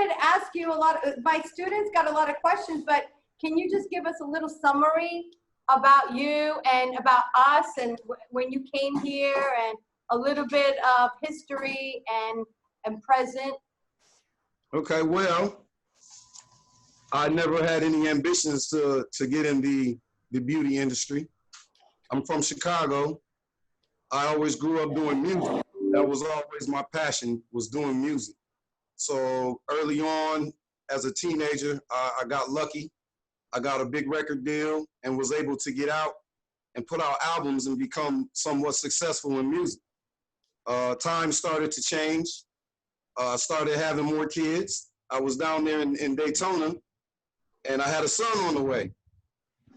wanted to ask you my students got a lot of questions, but can you just give us a little summary about you and about us and when you came here and a little bit of history and present? Okay, well, I never had any ambitions to get in the beauty industry. I'm from Chicago. I always grew up doing music. That was always my passion, was doing music. So early on, as a teenager, I got lucky. I got a big record deal and was able to get out and put out albums and become somewhat successful in music. Times started to change. I started having more kids. I was down there in Daytona, and I had a son on the way.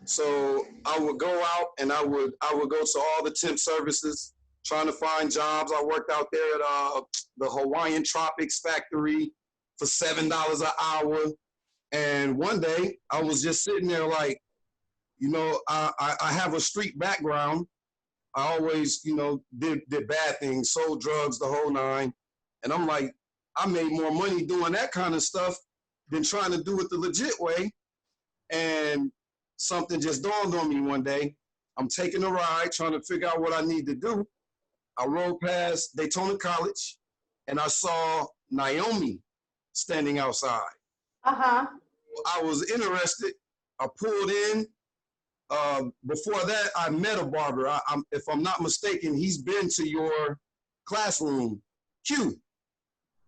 So I would go out and I would go to all the temp services, trying to find jobs. I worked out there at the Hawaiian Tropics factory for $7 an hour. And one day I was just sitting there like, you know, I have a street background. I always, you know, did bad things, sold drugs, the whole nine. And I'm like, I made more money doing that kind of stuff than trying to do it the legit way. And something just dawned on me one day. I'm taking a ride, trying to figure out what I need to do. I rode past Daytona College and I saw Naomi standing outside. Uh-huh. I was interested. I pulled in. Before that, I met a barber. If I'm not mistaken, he's been to your classroom, Q.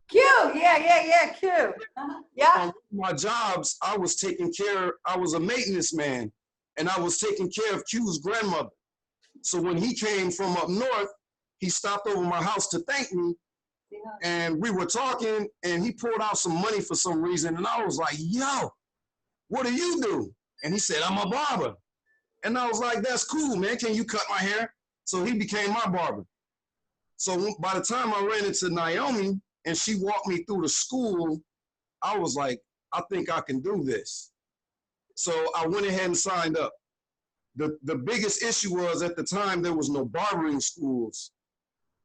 Q, yeah, Q. Yeah. On my jobs, I was a maintenance man, and I was taking care of Q's grandmother. So when he came from up north, he stopped over my house to thank me, and we were talking, and he pulled out some money for some reason, and I was like, yo, what do you do? And he said, I'm a barber. And I was like, that's cool, man. Can you cut my hair? So he became my barber. So by the time I ran into Naomi and she walked me through the school, I was like, I think I can do this. So I went ahead and signed up. The biggest issue was at the time there was no barbering schools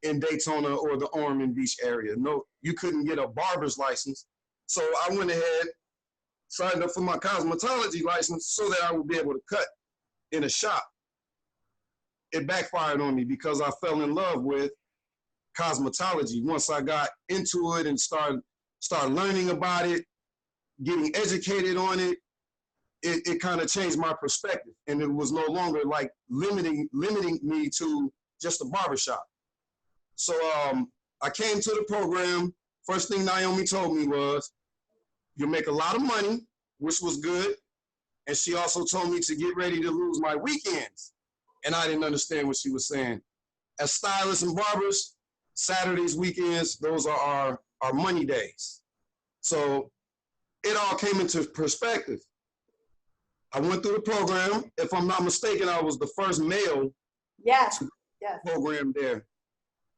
in Daytona or the Ormond Beach area. No, you couldn't get a barber's license. So I went ahead, signed up for my cosmetology license so that I would be able to cut in a shop. It backfired on me because I fell in love with cosmetology. Once I got into it and started learning about it, getting educated on it, it kind of changed my perspective. And it was no longer like limiting me to just a barbershop. So I came to the program. First thing Naomi told me was, you'll make a lot of money, which was good. And she also told me to get ready to lose my weekends. And I didn't understand what she was saying. As stylists and barbers, Saturdays, weekends, those are our money days. So it all came into perspective. I went through the program. If I'm not mistaken, I was the first male to program there.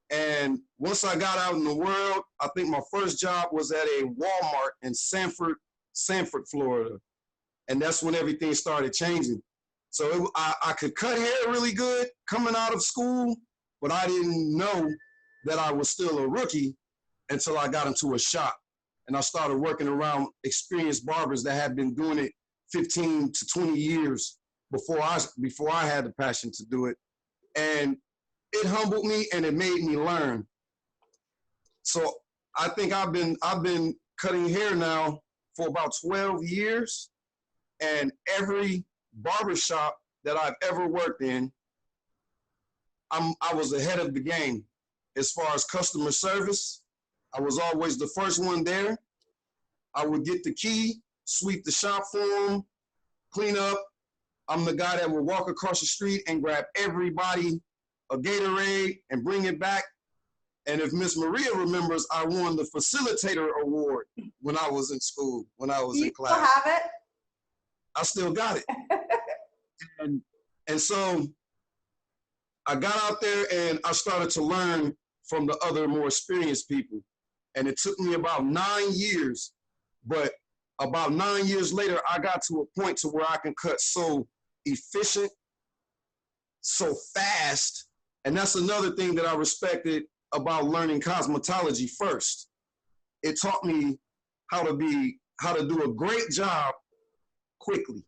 And once I got out in the world, I think my first job was at a Walmart in Sanford, Florida. And that's when everything started changing. So I could cut hair really good coming out of school, but I didn't know that I was still a rookie until I got into a shop. And I started working around experienced barbers that had been doing it 15 to 20 years before I had the passion to do it. And it humbled me and it made me learn. So I think I've been cutting hair now for about 12 years. And every barbershop that I've ever worked in, I was ahead of the game. As far as customer service, I was always the first one there. I would get the key, sweep the shop for them, clean up. I'm the guy that would walk across the street and grab everybody a Gatorade and bring it back. And if Miss Maria remembers, I won the facilitator award when I was in school, when I was in class. You still have it? I still got it. and so I got out there and I started to learn from the other more experienced people. And it took me about 9 years, but about 9 years later, I got to a point to where I can cut so efficient, so fast. And that's another thing that I respected about learning cosmetology first. It taught me how to do a great job quickly.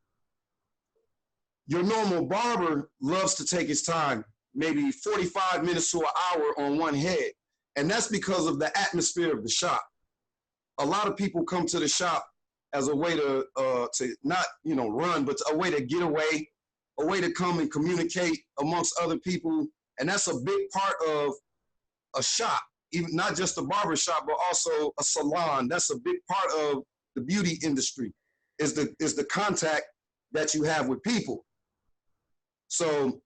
Your normal barber loves to take his time, maybe 45 minutes to an hour on one head. And that's because of the atmosphere of the shop. A lot of people come to the shop as a way to not, run, but a way to get away, a way to come and communicate amongst other people. And that's a big part of a shop, even not just a barber shop, but also a salon. That's a big part of the beauty industry, is the contact that you have with people. So,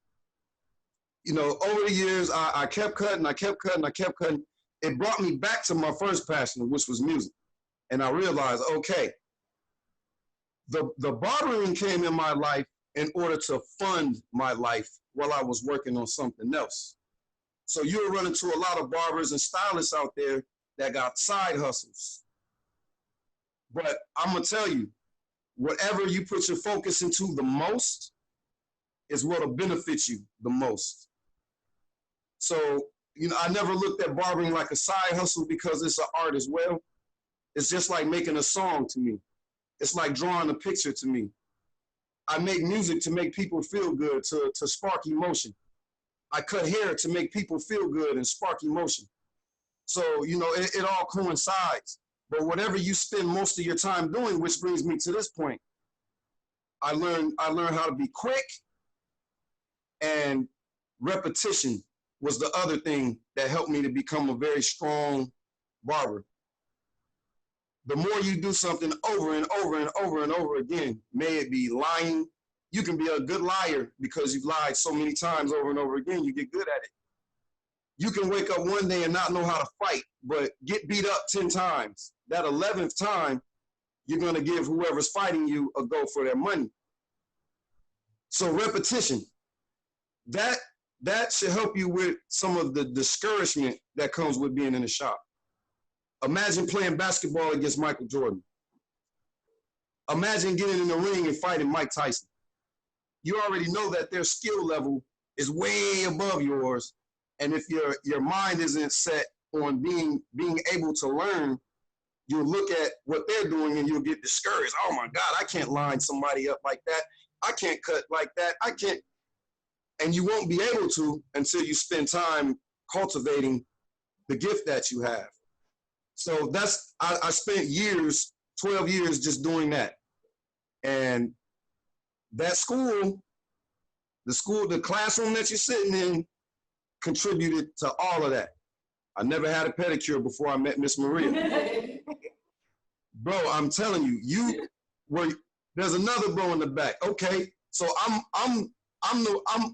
over the years, I kept cutting, I kept cutting, I kept cutting. It brought me back to my first passion, which was music. And I realized, okay, the barbering came in my life in order to fund my life while I was working on something else. So you'll run into a lot of barbers and stylists out there that got side hustles. But I'm going to tell you, whatever you put your focus into the most is what will benefit you the most. So, I never looked at barbering like a side hustle because it's an art as well. It's just like making a song to me. It's like drawing a picture to me. I make music to make people feel good, to spark emotion. I cut hair to make people feel good and spark emotion. So, it all coincides. But whatever you spend most of your time doing, which brings me to this point, I learned how to be quick, and repetition was the other thing that helped me to become a very strong barber. The more you do something over and over and over and over again, may it be lying. You can be a good liar because you've lied so many times over and over again, you get good at it. You can wake up one day and not know how to fight, but get beat up 10 times. That 11th time, you're going to give whoever's fighting you a go for their money. So repetition, that should help you with some of the discouragement that comes with being in the shop. Imagine playing basketball against Michael Jordan. Imagine getting in the ring and fighting Mike Tyson. You already know that their skill level is way above yours. And if your mind isn't set on being able to learn, you'll look at what they're doing and you'll get discouraged. Oh my God, I can't line somebody up like that. I can't cut like that. I can't. And you won't be able to until you spend time cultivating the gift that you have. So I spent years, 12 years just doing that. And that the classroom that you're sitting in contributed to all of that. I never had a pedicure before I met Miss Maria. Bro, I'm telling you, there's another bro in the back. Okay, so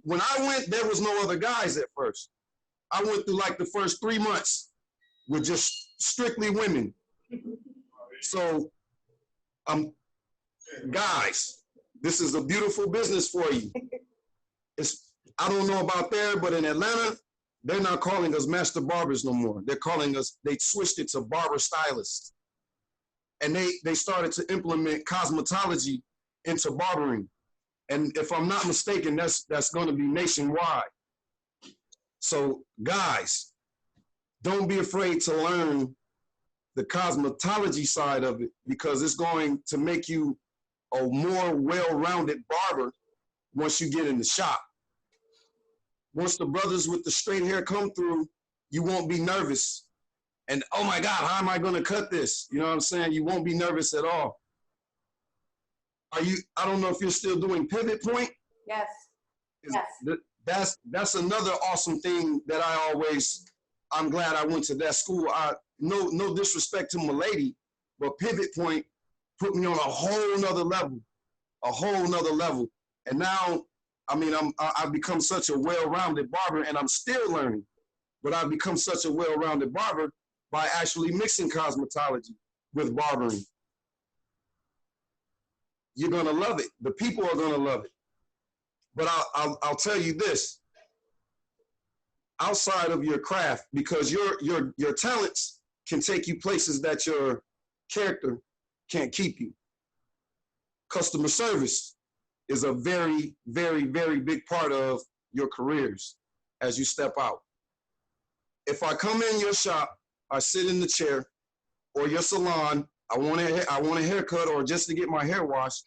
when I went, there was no other guys at first. I went through like the first 3 months with just strictly women. So, guys, this is a beautiful business for you. I don't know about there, but in Atlanta, they're not calling us master barbers no more. They switched it to barber stylists. And they started to implement cosmetology into barbering. And if I'm not mistaken, that's going to be nationwide. So guys, don't be afraid to learn the cosmetology side of it, because it's going to make you a more well-rounded barber once you get in the shop. Once the brothers with the straight hair come through, you won't be nervous. And oh my God, how am I going to cut this? You know what I'm saying? You won't be nervous at all. I don't know if you're still doing pivot point. Yes. Yes. That's another awesome thing that I'm glad I went to that school. No disrespect to my lady, but pivot point put me on a whole nother level. And now, I've become such a well-rounded barber, and I'm still learning, but I've become such a well-rounded barber by actually mixing cosmetology with barbering. You're gonna love it. The people are gonna love it. But I'll tell you this: outside of your craft, because your talents can take you places that your character can't keep you. Customer service is a very, very, very big part of your careers as you step out. If I come in your shop, I sit in the chair, or your salon, I want a haircut or just to get my hair washed,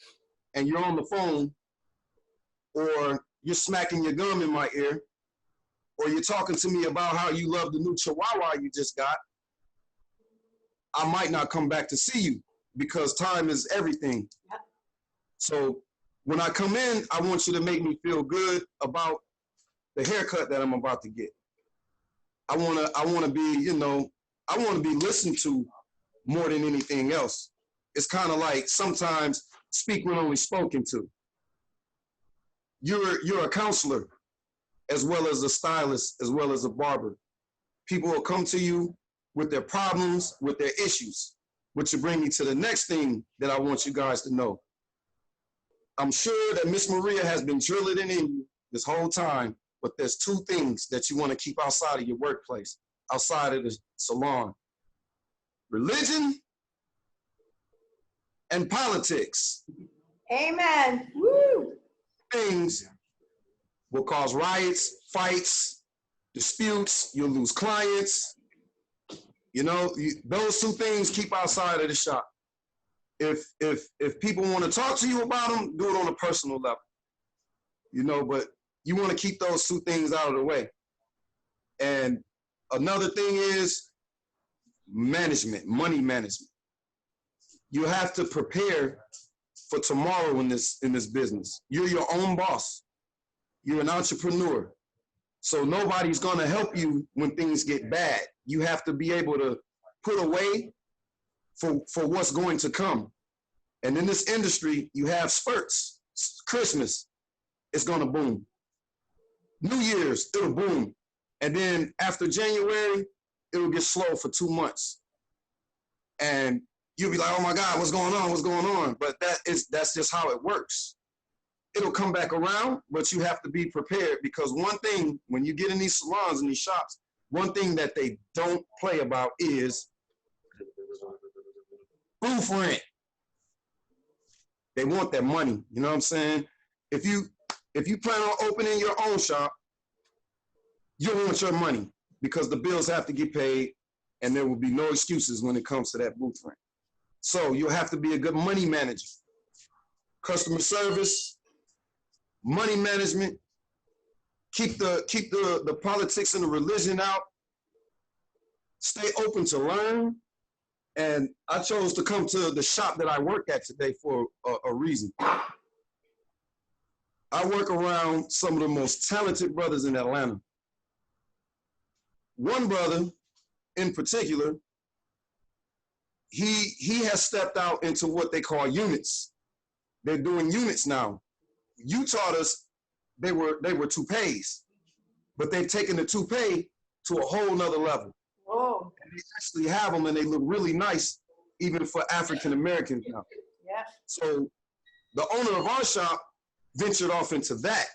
and you're on the phone, or you're smacking your gum in my ear, or you're talking to me about how you love the new Chihuahua you just got, I might not come back to see you because time is everything. Yep. So when I come in, I want you to make me feel good about the haircut that I'm about to get. I wanna be, you know, I wanna be listened to more than anything else. It's kind of like sometimes speak when only spoken to. You're a counselor as well as a stylist, as well as a barber. People will come to you with their problems, with their issues, which will bring me to the next thing that I want you guys to know. I'm sure that Miss Maria has been drilling it in you this whole time, but there's two things that you want to keep outside of your workplace, outside of the salon: religion and politics. Amen. Woo! Things will cause riots, fights, disputes. You'll lose clients. You know, those two things keep outside of the shop. If people want to talk to you about them, do it on a personal level. You know, but you want to keep those two things out of the way. And another thing is management, money management. You have to prepare for tomorrow in this business. You're your own boss. You're an entrepreneur. So nobody's going to help you when things get bad. You have to be able to put away for what's going to come. And in this industry, you have spurts. Christmas, it's going to boom. New Year's, it'll boom. And then after January, it'll get slow for 2 months. And you'll be like, oh my God, what's going on? What's going on? But that's just how it works. It'll come back around, but you have to be prepared, because one thing, when you get in these salons and these shops, one thing that they don't play about is booth rent. They want that money. You know what I'm saying? If you plan on opening your own shop, you want your money, because the bills have to get paid, and there will be no excuses when it comes to that booth rent. So you'll have to be a good money manager. Customer service, money management, keep the politics and the religion out. Stay open to learn. And I chose to come to the shop that I work at today for a reason. I work around some of the most talented brothers in Atlanta. One brother in particular, he has stepped out into what they call units. They're doing units now. You taught us they were toupees, but they've taken the toupee to a whole nother level. Whoa. And they actually have them, and they look really nice, even for African Americans now. Yeah. So the owner of our shop ventured off into that.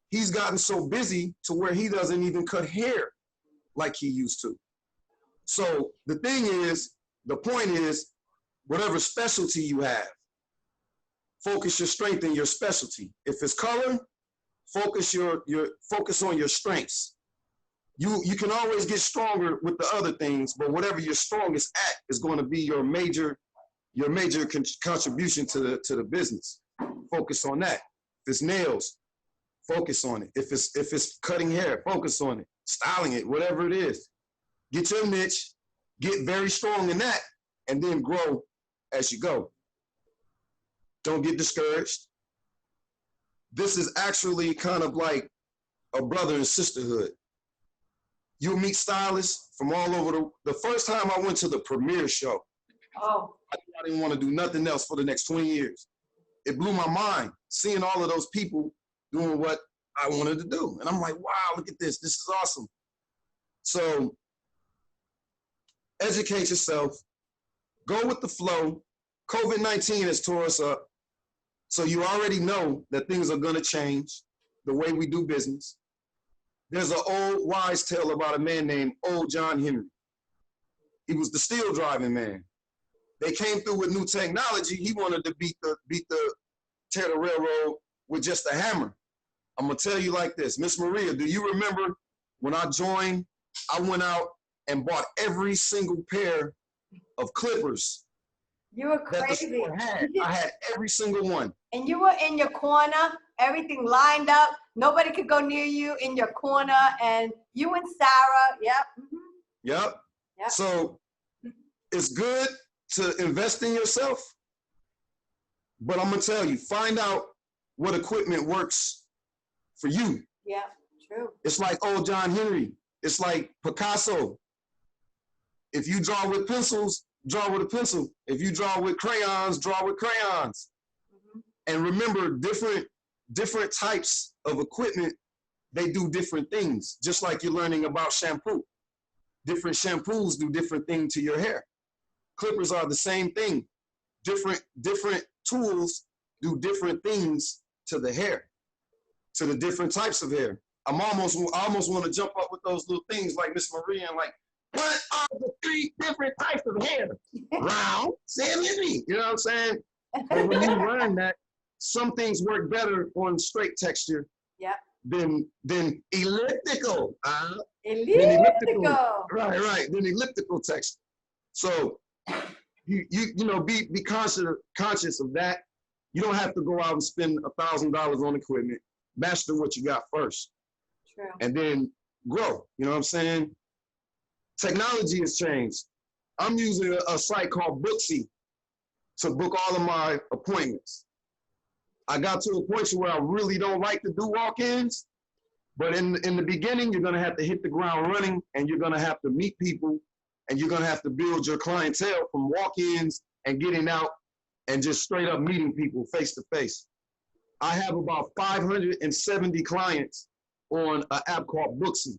He's gotten so busy to where he doesn't even cut hair like he used to. So the point is, whatever specialty you have, focus your strength in your specialty. If it's color, focus on your strengths. You can always get stronger with the other things, but whatever you're strongest at is going to be your major contribution to the business. Focus on that. If it's nails, focus on it. If it's cutting hair, focus on it. Styling it, whatever it is. Get your niche, get very strong in that, and then grow as you go. Don't get discouraged. This is actually kind of like a brother and sisterhood. You'll meet stylists from all over the first time I went to the premiere show, Oh. I didn't want to do nothing else for the next 20 years. It blew my mind seeing all of those people doing what I wanted to do. And I'm like, wow, look at this. This is awesome. So educate yourself. Go with the flow. COVID-19 has tore us up. So you already know that things are going to change the way we do business. There's an old wise tale about a man named Old John Henry. He was the steel driving man. They came through with new technology. He wanted to tear the railroad with just a hammer. I'm gonna tell you like this, Miss Maria, do you remember when I joined, I went out and bought every single pair of clippers You were that the crazy. store had. I had every single one. And you were in your corner, everything lined up. Nobody could go near you in your corner. And you and Sarah, yep. Yep. Yep. So it's good to invest in yourself, but I'm gonna tell you, find out what equipment works for you. Yeah, true. It's like old John Henry. It's like Picasso. If you draw with pencils, draw with a pencil. If you draw with crayons, draw with crayons. And remember, different types of equipment, they do different things. Just like you're learning about shampoo. Different shampoos do different things to your hair. Clippers are the same thing. Different tools do different things to the hair, to the different types of hair. I almost want to jump up with those little things like Miss Maria and like, what are the 3 different types of hair? Round, semi, you know what I'm saying? But when you learn that, some things work better on straight texture than elliptical. Elliptical. Right. Than elliptical texture. So you know, be conscious of that. You don't have to go out and spend $1,000 on equipment. Master what you got first. True. And then grow. You know what I'm saying? Technology has changed. I'm using a site called Booksy to book all of my appointments. I got to a point where I really don't like to do walk-ins, but in the beginning, you're gonna have to hit the ground running, and you're gonna have to meet people, and you're gonna have to build your clientele from walk-ins and getting out and just straight up meeting people face to face. I have about 570 clients on an app called Booksy.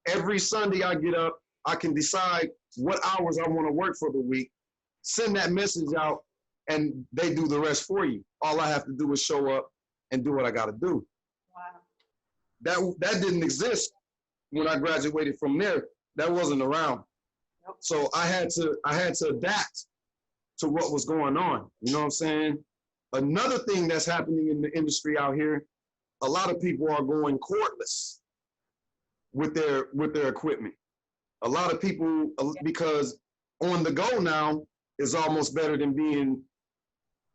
Every Sunday I get up, I can decide what hours I want to work for the week, send that message out, and they do the rest for you. All I have to do is show up and do what I got to do. Wow. That didn't exist when I graduated from there. That wasn't around. Nope. So I had to adapt to what was going on. You know what I'm saying? Another thing that's happening in the industry out here, a lot of people are going cordless with their equipment. A lot of people, because on the go now is almost better than being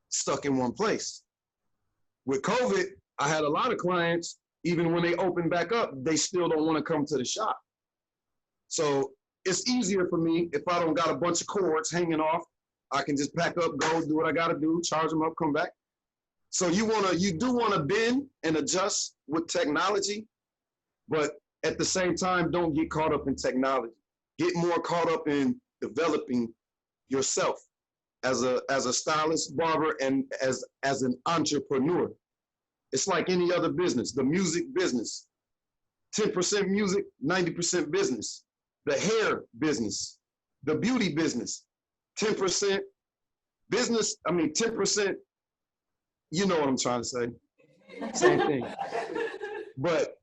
stuck in one place. With COVID, I had a lot of clients, even when they open back up, they still don't want to come to the shop. So it's easier for me if I don't got a bunch of cords hanging off. I can just pack up, go do what I got to do, charge them up, come back. So you do want to bend and adjust with technology, but at the same time, don't get caught up in technology. Get more caught up in developing yourself as a stylist, barber, and as an entrepreneur. It's like any other business, the music business. 10% music, 90% business. The hair business, the beauty business, 10% business, 10%, you know what I'm trying to say. Same thing. But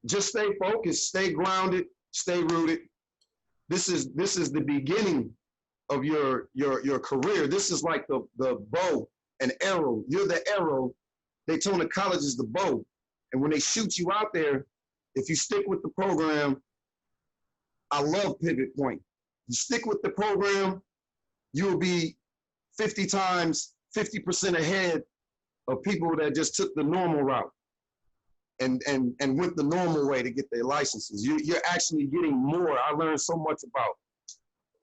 just stay focused, stay grounded, stay rooted. This is the beginning of your career. This is like the bow and arrow. You're the arrow. Daytona College is the bow. And when they shoot you out there, if you stick with the program, I love Pivot Point. You stick with the program, you'll be 50% ahead of people that just took the normal route and went the normal way to get their licenses. You're actually getting more. I learned so much about,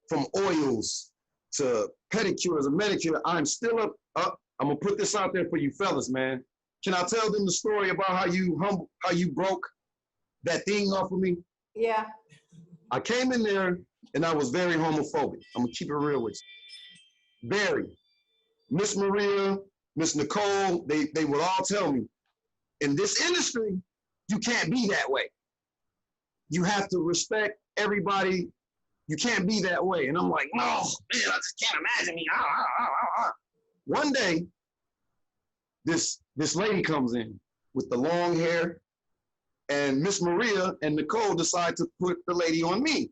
from oils to pedicures and manicure. I'm still up. I'm gonna put this out there for you fellas, man. Can I tell them the story about how you broke that thing off of me? Yeah. I came in there and I was very homophobic. I'm gonna keep it real with you. Very. Miss Maria, Miss Nicole, they would all tell me, in this industry, you can't be that way. You have to respect everybody. You can't be that way. And I'm like, no, man, I just can't imagine me. One day, this lady comes in with the long hair, and Miss Maria and Nicole decide to put the lady on me.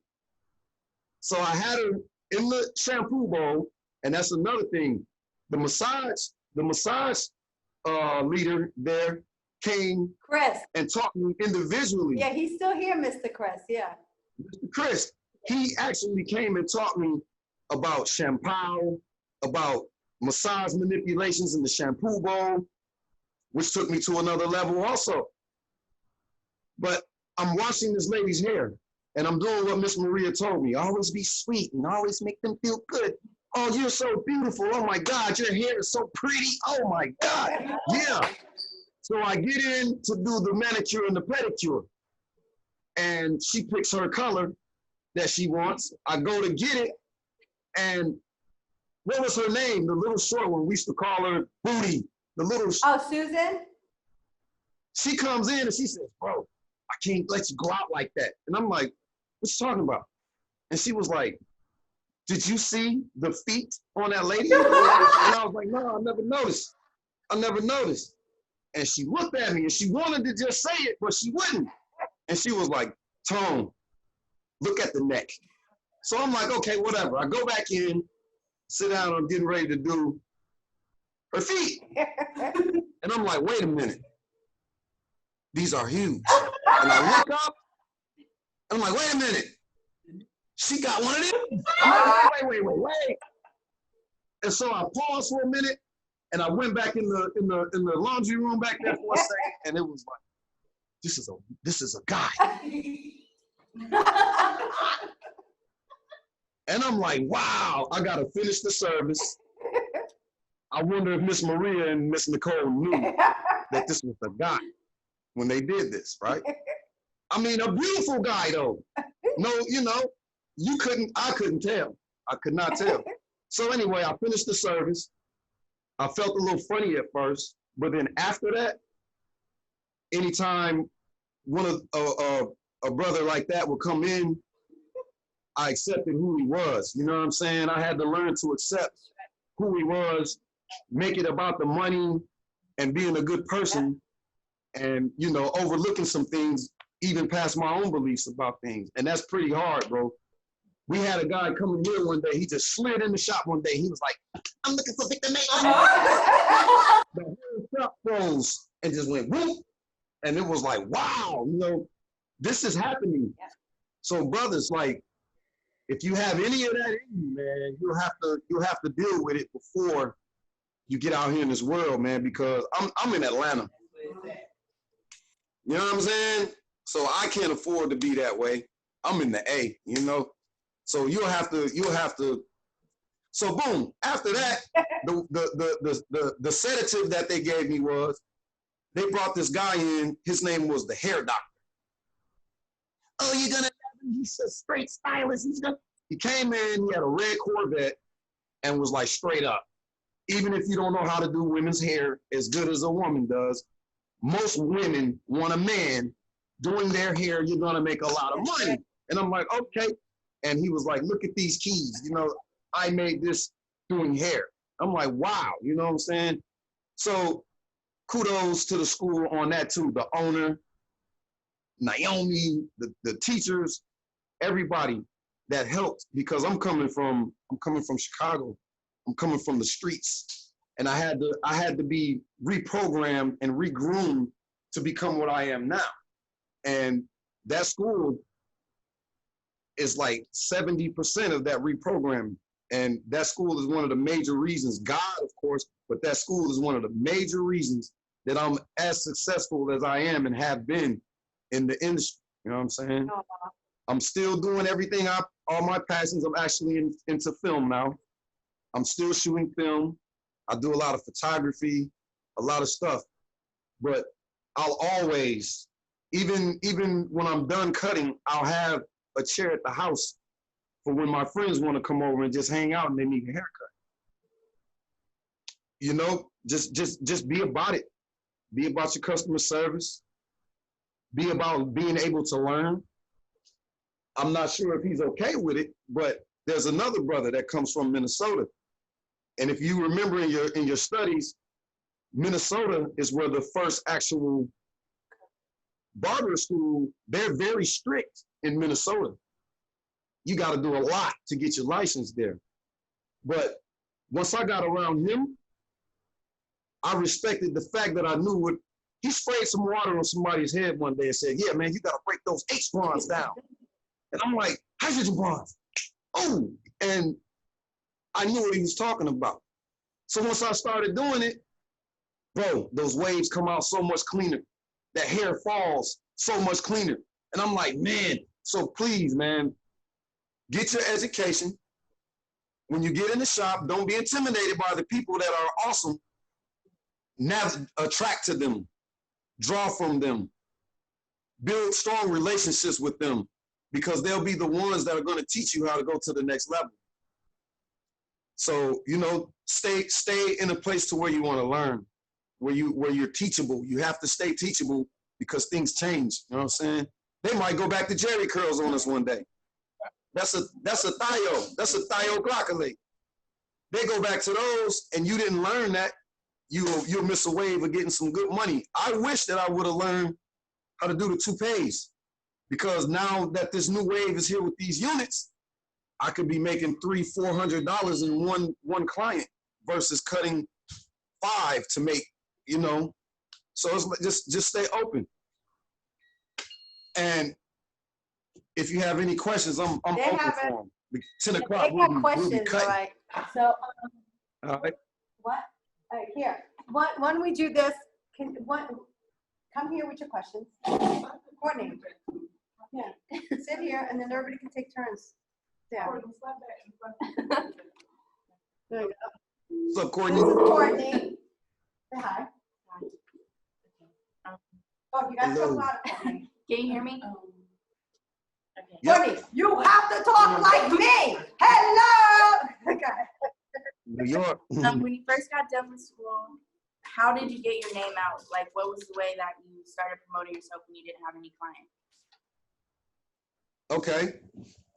So I had her in the shampoo bowl, and that's another thing. The massage leader there came Chris. and taught me individually. Yeah, he's still here, Mr. Chris, yeah. Mr. Chris, he actually came and taught me about shampoo, about massage manipulations in the shampoo bowl, which took me to another level also. But I'm washing this lady's hair, and I'm doing what Miss Maria told me. Always be sweet and always make them feel good. Oh, you're so beautiful. Oh my God, your hair is so pretty. Oh my God. Yeah. So I get in to do the manicure and the pedicure, and she picks her color that she wants. I go to get it, and what was her name? The little short one. We used to call her Booty. The little. Oh, Susan? She comes in and she says, bro, I can't let you go out like that. And I'm like, what you talking about? And she was like, did you see the feet on that lady? And I was like, no, I never noticed. I never noticed. And she looked at me and she wanted to just say it, but she wouldn't. And she was like, Tone, look at the neck. So I'm like, okay, whatever. I go back in, sit down, I'm getting ready to do her feet. And I'm like, wait a minute. These are huge. And I look up, and I'm like, wait a minute. She got one of them. Wait. And so I paused for a minute, and I went back in the laundry room back there for a second, and it was like, this is a guy. And I'm like, wow, I gotta finish the service. I wonder if Miss Maria and Miss Nicole knew that this was a guy when they did this, right? I mean, a beautiful guy though. No, I couldn't tell. I could not tell. So anyway, I finished the service. I felt a little funny at first, but then after that, anytime a brother like that would come in, I accepted who he was. You know what I'm saying? I had to learn to accept who he was, make it about the money and being a good person, and overlooking some things, even past my own beliefs about things. And that's pretty hard, bro. We had a guy coming here one day. He just slid in the shop one day. He was like, I'm looking for Victor May. The whole shop froze and just went whoop. And it was like, wow, this is happening. Yeah. So brothers, like, if you have any of that in you, man, you'll have to deal with it before you get out here in this world, man, because I'm in Atlanta. You know what I'm saying? So I can't afford to be that way. I'm in the A, So you'll have to. So boom. After that, the sedative that they gave me was they brought this guy in. His name was the hair doctor. Oh, you're gonna? He's a straight stylist. He came in. He had a red Corvette and was like straight up. Even if you don't know how to do women's hair as good as a woman does, most women want a man doing their hair. You're gonna make a lot of money. And I'm like, okay. And he was like, look at these keys. I made this doing hair. I'm like, wow. You know what I'm saying? So kudos to the school on that too. The owner, Naomi, the teachers, everybody that helped, because I'm coming from Chicago. I'm coming from the streets. And I had to be reprogrammed and regroomed to become what I am now. And that school is like 70% of that reprogramming. And that school is one of the major reasons, God, of course, but that school is one of the major reasons that I'm as successful as I am and have been in the industry. You know what I'm saying? I'm still doing everything, all my passions. I'm actually into film now. I'm still shooting film. I do a lot of photography, a lot of stuff. But I'll always, even when I'm done cutting, I'll have a chair at the house for when my friends want to come over and just hang out and they need a haircut. Just be about it. Be about your customer service. Be about being able to learn. I'm not sure if he's okay with it, but there's another brother that comes from Minnesota. And if you remember in your studies, Minnesota is where the first actual barber school, they're very strict in Minnesota. You got to do a lot to get your license there. But once I got around him, I respected the fact that I knew what, he sprayed some water on somebody's head one day and said, yeah, man, you got to break those H bonds down. And I'm like, hydrogen bonds. Oh, and I knew what he was talking about. So once I started doing it, bro, those waves come out so much cleaner. That hair falls so much cleaner. And I'm like, man, so please, man, get your education. When you get in the shop, don't be intimidated by the people that are awesome. Now attract to them, draw from them, build strong relationships with them, because they'll be the ones that are going to teach you how to go to the next level. So, you know, stay in a place to where you want to learn, where you're teachable. You have to stay teachable because things change. You know what I'm saying? They might go back to Jerry curls on us one day. That's a thio. That's a thioglycolate. They go back to those, and you didn't learn that. You'll miss a wave of getting some good money. I wish that I would have learned how to do the toupees, because now that this new wave is here with these units, I could be making $300-400 in one client versus cutting 5 to make, you know. So it's like, just stay open. And if you have any questions, I'm open for them. 10 o'clock, They got questions, all right. So, all right. what? All right, here. Why don't we do this? Come here with your questions. Courtney. Yeah. Sit here, and then everybody can take turns. Yeah. There you go. What's up, Courtney? This is Courtney. Say hi. Oh, you got so loud, Courtney. Can you hear me? Okay. Courtney, you have to talk like me. Hello. Okay. New York. When you first got done with school, how did you get your name out? Like, what was the way that you started promoting yourself when you didn't have any clients? Okay.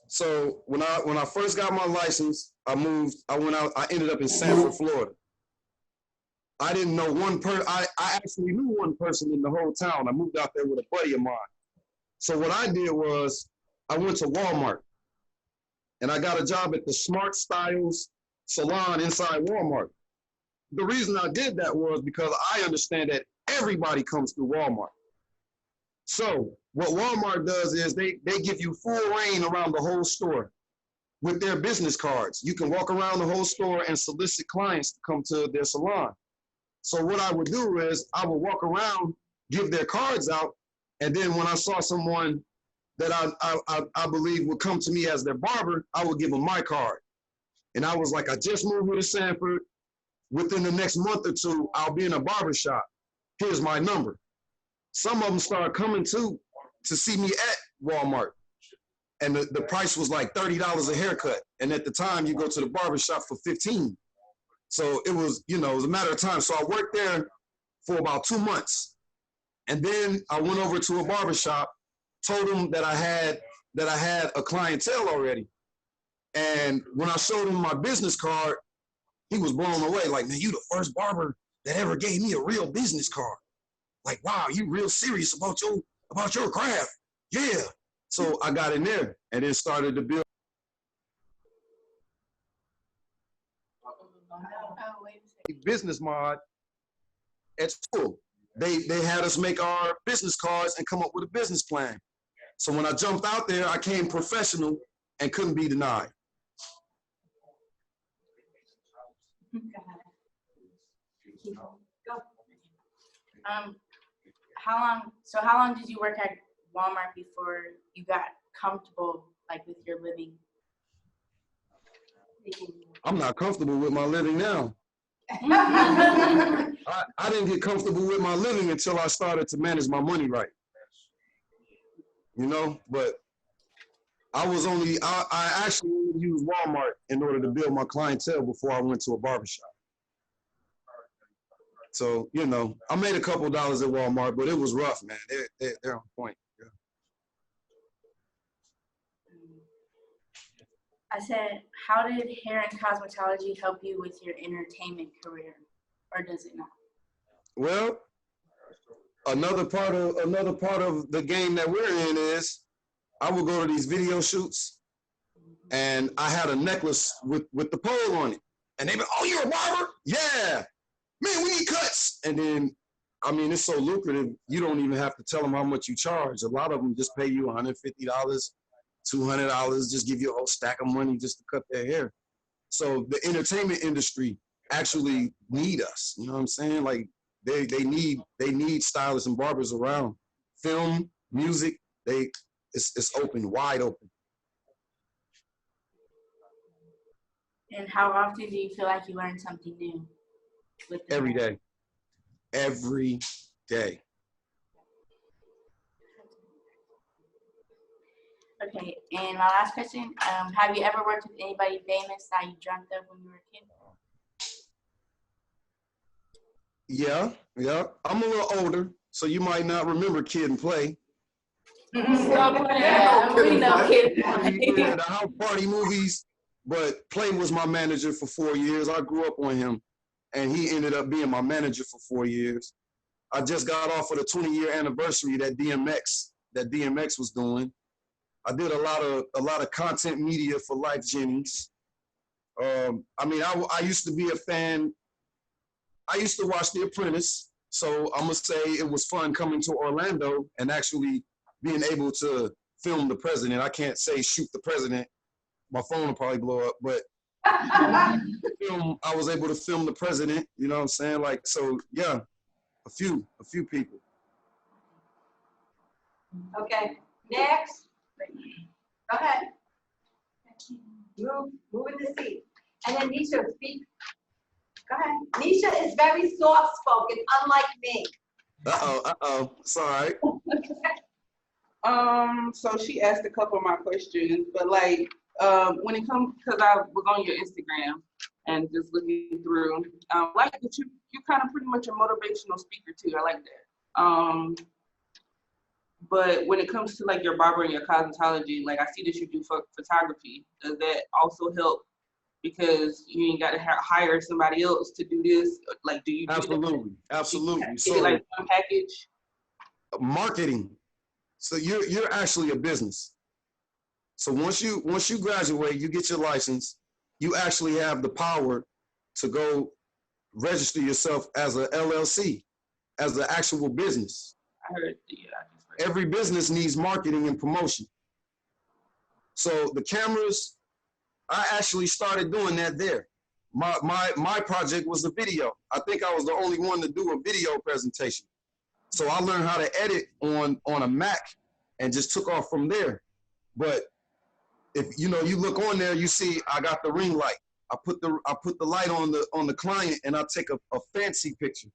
So when I first got my license, I ended up in Sanford, Florida. I didn't know one person. I actually knew one person in the whole town. I moved out there with a buddy of mine. So what I did was I went to Walmart and I got a job at the Smart Styles salon inside Walmart. The reason I did that was because I understand that everybody comes through Walmart. So what Walmart does is they give you full reign around the whole store with their business cards. You can walk around the whole store and solicit clients to come to their salon. So what I would do is I would walk around, give their cards out, and then when I saw someone that I believe would come to me as their barber, I would give them my card. And I was like, I just moved here to Sanford. Within the next month or two, I'll be in a barber shop. Here's my number. Some of them started coming to see me at Walmart. And the price was like $30 a haircut. And at the time, you go to the barber shop for $15. So it was, you know, it was a matter of time. So I worked there for about 2 months. And then I went over to a barber shop, told them that I had a clientele already. And when I showed him my business card, he was blown away. Like, man, you the first barber that ever gave me a real business card. Like, wow, you real serious about your craft. Yeah. So I got in there and then started to build. Business mod at school. They had us make our business cards and come up with a business plan. So when I jumped out there, I came professional and couldn't be denied. How long did you work at Walmart before you got comfortable, like, with your living? I'm not comfortable with my living now. I didn't get comfortable with my living until I started to manage my money right. You know, but I actually used Walmart in order to build my clientele before I went to a barbershop. So, you know, I made a couple dollars at Walmart, but it was rough, man. They're on point. Yeah. I said, how did hair and cosmetology help you with your entertainment career, or does it not? Well, another part of the game that we're in is I would go to these video shoots, and I had a necklace with the pole on it, and they be, oh, you're a barber? Yeah, man, we need cuts. And then, I mean, it's so lucrative, you don't even have to tell them how much you charge. A lot of them just pay you $150, $200, just give you a whole stack of money just to cut their hair. So the entertainment industry actually need us. You know what I'm saying? Like they need stylists and barbers around. Film, music, it's open, wide open. And how often do you feel like you learn something new? With the Every day. Every day. Okay, and my last question, have you ever worked with anybody famous that you dreamt of when you were a kid? Yeah. I'm a little older, so you might not remember Kid and Play. Yeah, we know Kid and Yeah, the House Party movies, but Play was my manager for 4 years. I grew up on him, and he ended up being my manager for 4 years. I just got off of the 20-year anniversary that DMX was doing. I did a lot of content media for Life Jennings. I mean, I used to be a fan. I used to watch The Apprentice, so I'm gonna say it was fun coming to Orlando and actually being able to film the president. I can't say shoot the president. My phone will probably blow up, but I was able to film the president. You know what I'm saying? Like, so yeah, a few people. Okay, next. Go ahead. Move in the seat. And then Nisha, speak. Go ahead. Nisha is very soft-spoken, unlike me. It's all right. So she asked a couple of my questions, but like, when it comes, because I was on your Instagram and just looking through, like that you're kind of pretty much a motivational speaker too. I like that. But when it comes to like your barber and your cosmetology, like I see that you do photography. Does that also help? Because you ain't got to hire somebody else to do this. Like, do you do Absolutely. Is So it like one package? marketing. So you're actually a business. So once you graduate, you get your license, you actually have the power to go register yourself as a LLC, as an actual business. I heard, yeah. Every business needs marketing and promotion. So the cameras, I actually started doing that there. My project was a video. I think I was the only one to do a video presentation. So I learned how to edit on a Mac and just took off from there. But if you look on there, you see I got the ring light. I put the light on the client and I take a fancy picture.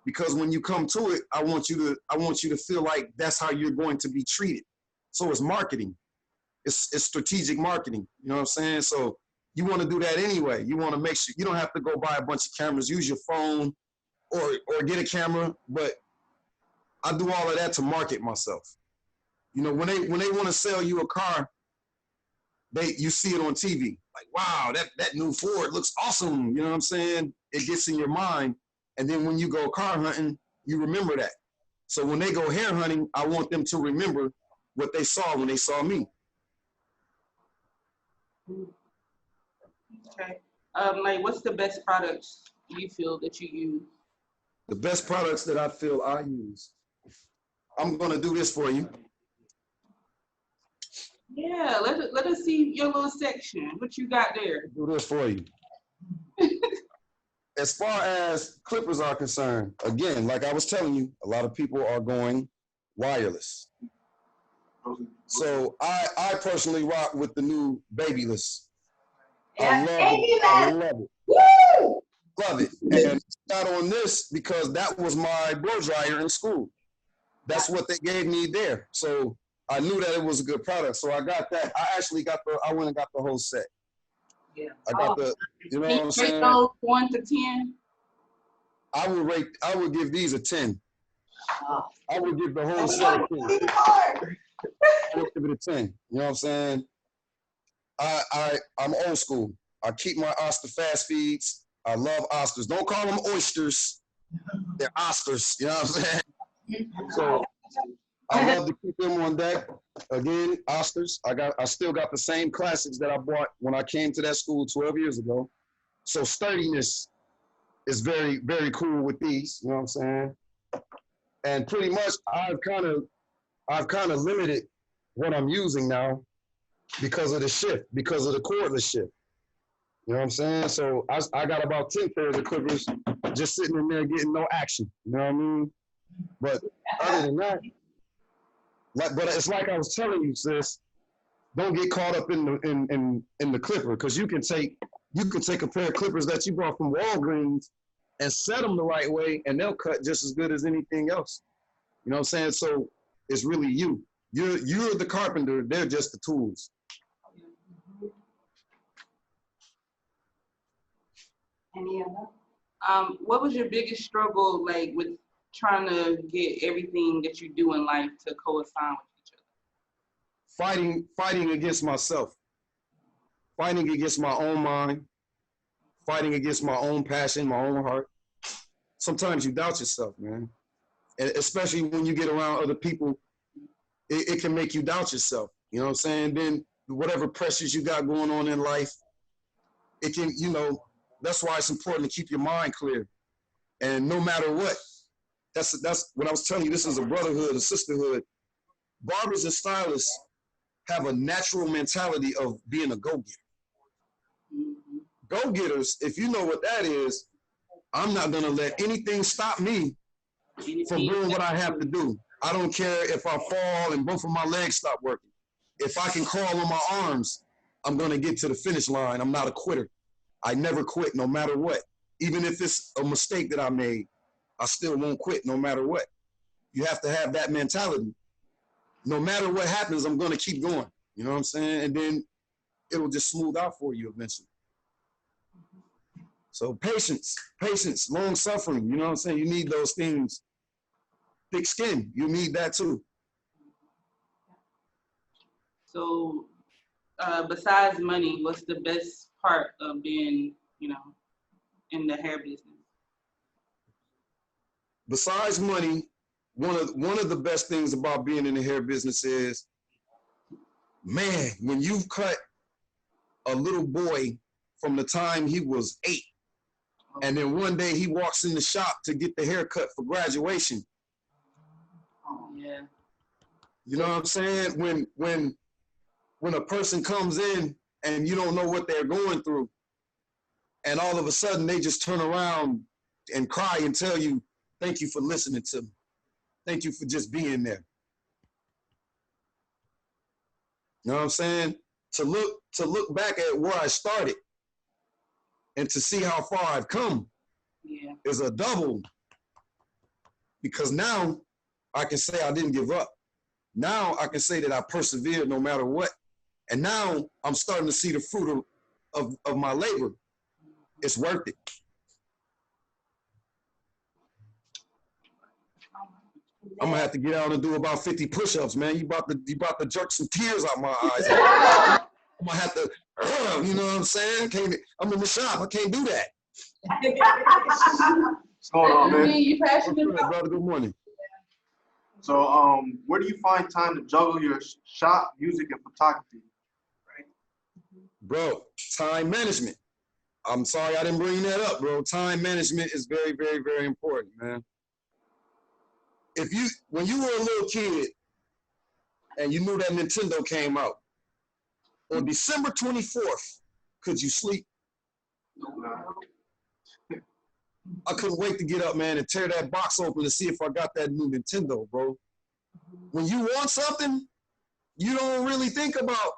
Because when you come to it, I want you to feel like that's how you're going to be treated. So it's marketing. It's strategic marketing. You know what I'm saying? So you want to do that anyway. You want to make sure you don't have to go buy a bunch of cameras, use your phone or get a camera. But I do all of that to market myself. You know, when they want to sell you a car, you see it on TV. Like, wow, that new Ford looks awesome. You know what I'm saying? It gets in your mind. And then when you go car hunting, you remember that. So when they go hair hunting, I want them to remember what they saw when they saw me. Okay. Like, what's the best products you feel that you use? The best products that I feel I use. I'm gonna do this for you. Yeah, let us see your little section. What you got there? Do this for you. As far as clippers are concerned, again, like I was telling you, a lot of people are going wireless. So I personally rock with the new babyless. Yeah. I love it. Woo! Love it. And got on this because that was my blow dryer in school. That's what they gave me there. So I knew that it was a good product. So I got that. I went and got the whole set. Yeah. I got you know what I'm saying? Those 1 to 10. I would give these a 10. I would give the whole set a 10. I would give it a 10. You know what I'm saying? I'm old school. I keep my Oscar fast feeds. I love Oscars. Don't call them oysters. They're Oscars. You know what I'm saying? So I love to keep them on deck. Again, Oscars. I still got the same classics that I bought when I came to that school 12 years ago. So sturdiness is very, very cool with these. You know what I'm saying? And pretty much I've kind of limited what I'm using now because of the shift, because of the cordless shift. You know what I'm saying? So I got about 10 pairs of clippers just sitting in there getting no action. You know what I mean? But other than that, but it's like I was telling you, sis, don't get caught up in the clipper, because you can take a pair of clippers that you bought from Walgreens and set them the right way, and they'll cut just as good as anything else. You know what I'm saying? So it's really you. You're the carpenter. They're just the tools. Any other? What was your biggest struggle, like, with trying to get everything that you do in life to coincide with each other? Fighting against myself. Fighting against my own mind. Fighting against my own passion, my own heart. Sometimes you doubt yourself, man. And especially when you get around other people, it can make you doubt yourself. You know what I'm saying? Then whatever pressures you got going on in life, it can, that's why it's important to keep your mind clear. And no matter what, that's what I was telling you. This is a brotherhood, a sisterhood. Barbers and stylists have a natural mentality of being a go-getter. Go-getters, if you know what that is, I'm not gonna let anything stop me from doing what I have to do. I don't care if I fall and both of my legs stop working. If I can crawl on my arms, I'm gonna get to the finish line. I'm not a quitter. I never quit, no matter what. Even if it's a mistake that I made, I still won't quit, no matter what. You have to have that mentality. No matter what happens, I'm gonna keep going. You know what I'm saying? And then it'll just smooth out for you eventually. So patience, long suffering, you know what I'm saying? You need those things. Thick skin, you need that too. So, besides money, what's the best part of being, in the hair business? Besides money, one of the best things about being in the hair business is, man, when you've cut a little boy from the time he was 8, and then one day he walks in the shop to get the haircut for graduation. Oh, yeah. You know what I'm saying? When a person comes in and you don't know what they're going through, and all of a sudden they just turn around and cry and tell you, thank you for listening to me. Thank you for just being there. You know what I'm saying? To look back at where I started and to see how far I've come is a double. Because now I can say I didn't give up. Now I can say that I persevered no matter what. And now I'm starting to see the fruit of my labor. It's worth it. I'm gonna have to get out and do about 50 push-ups, man. You about to jerk some tears out my eyes. I'm gonna have to, you know what I'm saying? I'm in the shop. I can't do that. What's going on, man? You passionate What's good, brother? Good morning. So, where do you find time to juggle your shop, music, and photography? Bro, time management. I'm sorry I didn't bring that up, bro. Time management is very, very, very important, man. When you were a little kid and you knew that Nintendo came out, on December 24th, could you sleep? I couldn't wait to get up, man, and tear that box open to see if I got that new Nintendo, bro. When you want something, you don't really think about,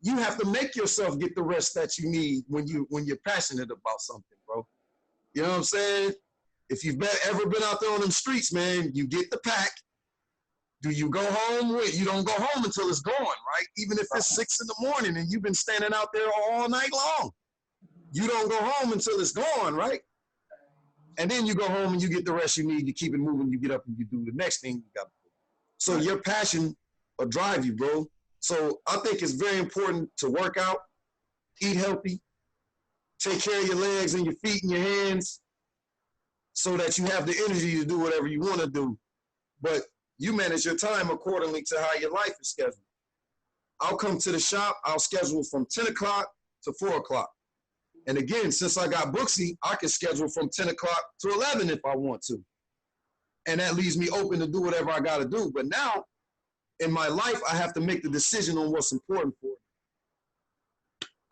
you have to make yourself get the rest that you need when you're passionate about something, bro. You know what I'm saying? If you've ever been out there on them streets, man, you get the pack. Do you go home with? You don't go home until it's gone, right? Even if it's 6 a.m. and you've been standing out there all night long. You don't go home until it's gone, right? And then you go home and you get the rest you need. You keep it moving. You get up and you do the next thing you got to do. So your passion will drive you, bro. So I think it's very important to work out, eat healthy, take care of your legs and your feet and your hands so that you have the energy to do whatever you want to do. But you manage your time accordingly to how your life is scheduled. I'll come to the shop. I'll schedule from 10 o'clock to 4 o'clock. And again, since I got Booksy, I can schedule from 10 o'clock to 11 if I want to. And that leaves me open to do whatever I got to do. But now, in my life, I have to make the decision on what's important for me.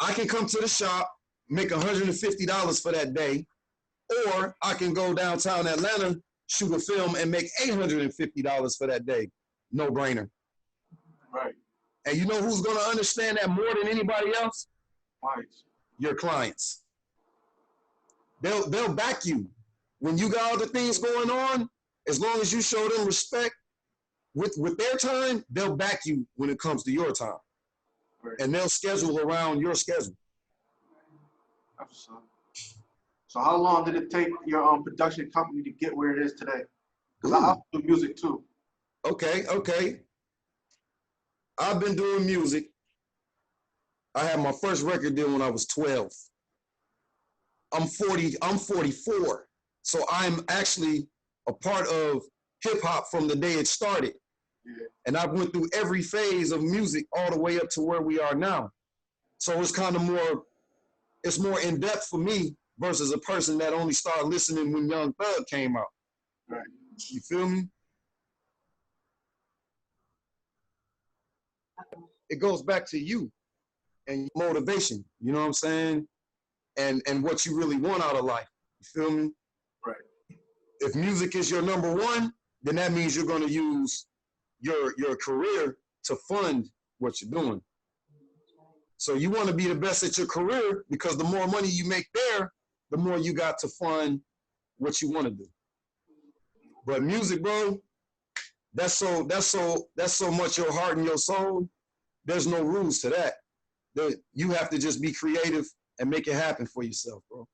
I can come to the shop make $150 for that day, or I can go downtown Atlanta, shoot a film, and make $850 for that day. No brainer. Right. And you know who's gonna understand that more than anybody else? Clients. Your clients. They'll back you. When you got other things going on, as long as you show them respect with their time, they'll back you when it comes to your time. Right. And they'll schedule around your schedule. That's what's up. So how long did it take your production company to get where it is today? Because I do music too. Okay. I've been doing music. I had my first record deal when I was 12. I'm 44. So I'm actually a part of hip hop from the day it started. Yeah. And I went through every phase of music all the way up to where we are now. So it's kind of it's more in depth for me versus a person that only started listening when Young Thug came out. Right. You feel me? It goes back to you and your motivation, you know what I'm saying? And what you really want out of life. You feel me? Right. If music is your number one, then that means you're gonna use your career to fund what you're doing. So you want to be the best at your career, because the more money you make there, the more you got to fund what you want to do. But music, bro, that's so much your heart and your soul. There's no rules to that. You have to just be creative and make it happen for yourself, bro.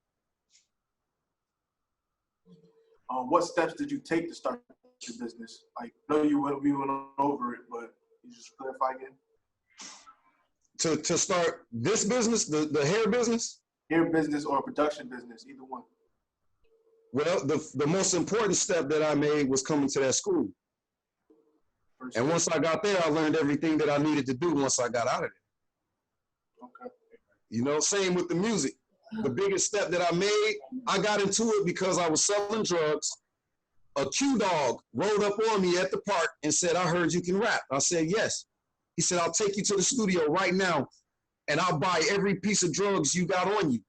What steps did you take to start your business? Like, no, we went over it, but you just clarify again. To start this business, the hair business? Hair business or production business, either one. Well, the most important step that I made was coming to that school. And once I got there, I learned everything that I needed to do once I got out of there. Okay. You know, same with the music. The biggest step that I made, I got into it because I was selling drugs. A Q-Dog rolled up on me at the park and said, "I heard you can rap." I said, "Yes." He said, "I'll take you to the studio right now and I'll buy every piece of drugs you got on you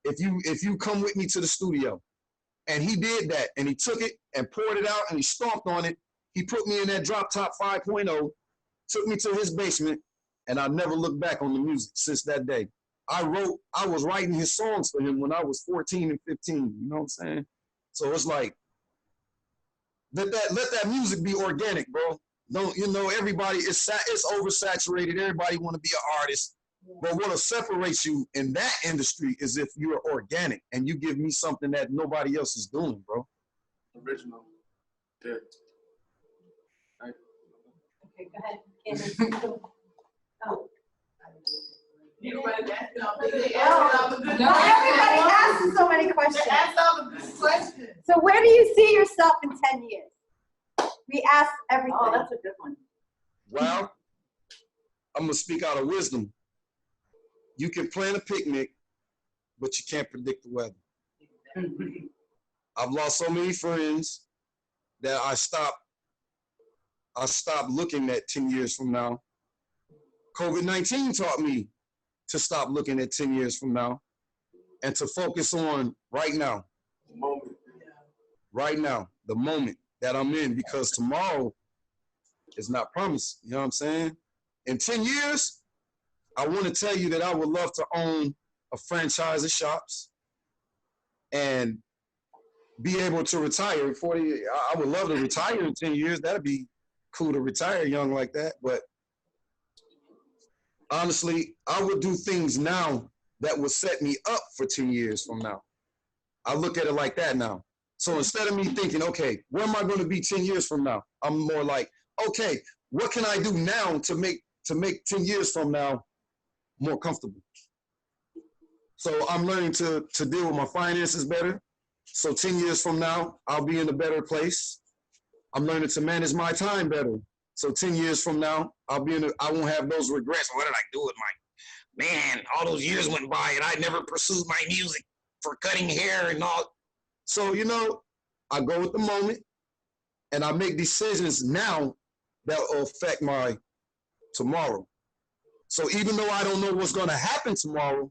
if you come with me to the studio." And he did that, and he took it and poured it out and he stomped on it. He put me in that drop top 5.0, took me to his basement, and I never looked back on the music since that day. I was writing his songs for him when I was 14 and 15, you know what I'm saying? So it's like, let that music be organic, bro. Don't, you know, everybody, it's oversaturated. Everybody want to be an artist. But what'll separate you in that industry is if you're organic and you give me something that nobody else is doing, bro. Original. Yeah. Right. Okay, go ahead. Oh. Everybody asks so many questions. Ask all the good questions. So where do you see yourself in 10 years? We ask everything. Oh, that's a good one. Well, I'm going to speak out of wisdom. You can plan a picnic, but you can't predict the weather. I've lost so many friends that I stopped looking at 10 years from now. COVID-19 taught me to stop looking at 10 years from now and to focus on right now. The moment. Right now, the moment that I'm in, because tomorrow is not promised. You know what I'm saying? In 10 years, I want to tell you that I would love to own a franchise of shops and be able to retire at 40. I would love to retire in 10 years. That'd be cool to retire young like that. But honestly, I would do things now that would set me up for 10 years from now. I look at it like that now. So instead of me thinking, okay, where am I going to be 10 years from now? I'm more like, okay, what can I do now to make 10 years from now more comfortable? So I'm learning to deal with my finances better. So 10 years from now, I'll be in a better place. I'm learning to manage my time better. So 10 years from now, I won't have those regrets. What did I do with my, man, all those years went by and I never pursued my music for cutting hair and all. So, you know, I go with the moment and I make decisions now that will affect my tomorrow. So even though I don't know what's going to happen tomorrow,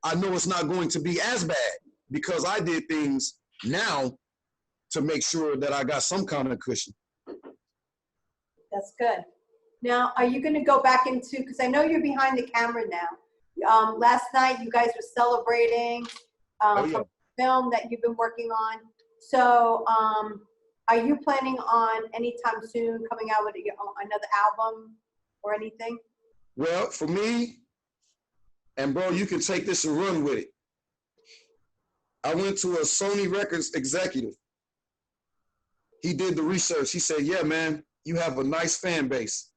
I know it's not going to be as bad because I did things now to make sure that I got some kind of cushion. That's good. Now, are you going to go back into, because I know you're behind the camera now. Last night, you guys were celebrating Yeah. from a film that you've been working on. So, are you planning on anytime soon coming out with another album or anything? Well, for me, and bro, you can take this and run with it. I went to a Sony Records executive. He did the research. He said, yeah, man, you have a nice fan base,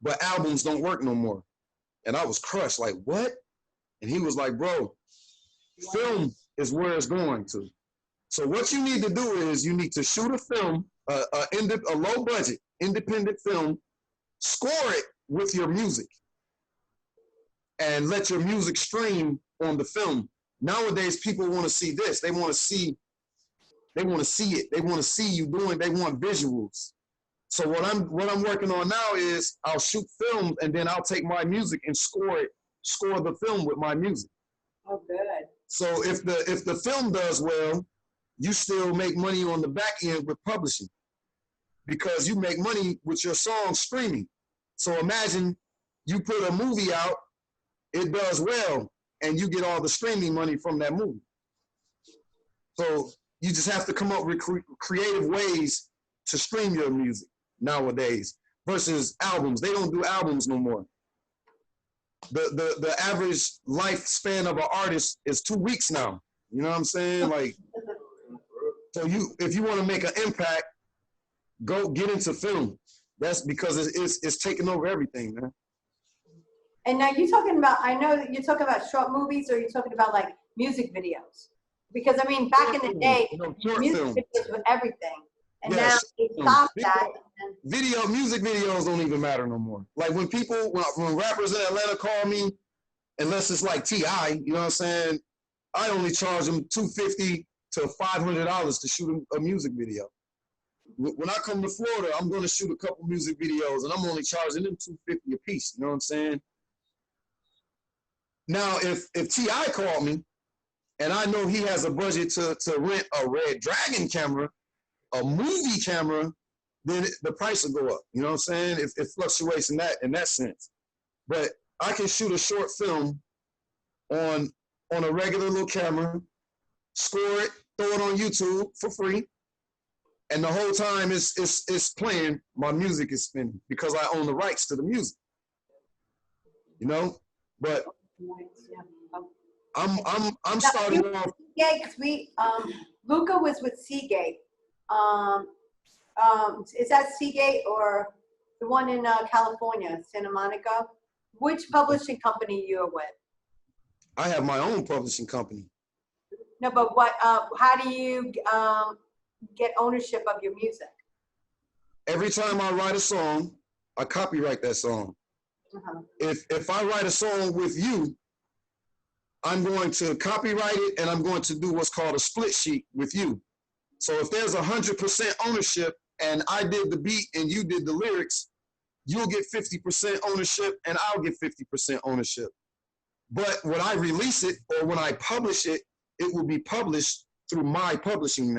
but albums don't work no more. And I was crushed, like, what? And he was like, bro, film is where it's going to. So what you need to do is you need to shoot a film, a low budget, independent film, score it with your music, and let your music stream on the film. Nowadays, people want to see this. They want to see it. They want to see you doing. They want visuals. So what I'm working on now is I'll shoot films and then I'll take my music and score the film with my music. Oh, good. So if the film does well, you still make money on the back end with publishing because you make money with your song streaming. So imagine you put a movie out, it does well, and you get all the streaming money from that movie. So you just have to come up with creative ways to stream your music nowadays versus albums. They don't do albums no more. The average lifespan of an artist is 2 weeks now. You know what I'm saying? Like, so if you want to make an impact, go get into film. That's because it's taking over everything, man. And now you're talking about, I know that you're talking about short movies, or you're talking about like music videos. Because I mean, back in the day, music videos were everything. And now they stopped that. Music videos don't even matter no more. Like when rappers in Atlanta call me, unless it's like T.I., you know what I'm saying? I only charge them $250 to $500 to shoot a music video. When I come to Florida, I'm going to shoot a couple music videos, and I'm only charging them $250 a piece. You know what I'm saying? Now, if T.I. called me, and I know he has a budget to rent a Red Dragon camera, a movie camera, then the price will go up. You know what I'm saying? It fluctuates in that sense. But I can shoot a short film on a regular little camera, score it, throw it on YouTube for free, and the whole time it's playing, my music is spinning because I own the rights to the music. You know? But I'm starting off. Yeah, because Luca was with Seagate. Is that Seagate or the one in California, Santa Monica? Which publishing company you're with? I have my own publishing company. No, but what? How do you get ownership of your music? Every time I write a song, I copyright that song. Uh-huh. If I write a song with you, I'm going to copyright it and I'm going to do what's called a split sheet with you. So if there's 100% ownership and I did the beat and you did the lyrics, you'll get 50% ownership and I'll get 50% ownership. But when I release it or when I publish it, it will be published through my publishing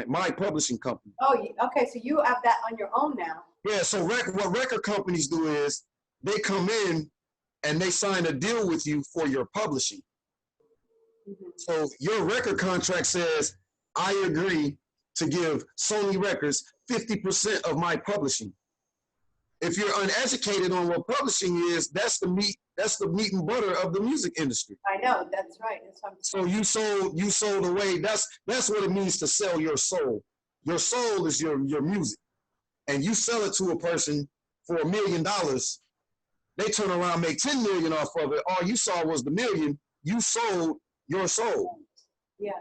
company. Oh, okay. So you have that on your own now. Yeah. So what record companies do is they come in and they sign a deal with you for your publishing. Mm-hmm. So your record contract says, I agree to give Sony Records 50% of my publishing. If you're uneducated on what publishing is, that's the meat and butter of the music industry. I know, that's right. That's what I'm saying. So you sold away. That's what it means to sell your soul. Your soul is your music, and you sell it to a person for $1 million. They turn around and make 10 million off of it. All you saw was the million. You sold your soul. Yeah.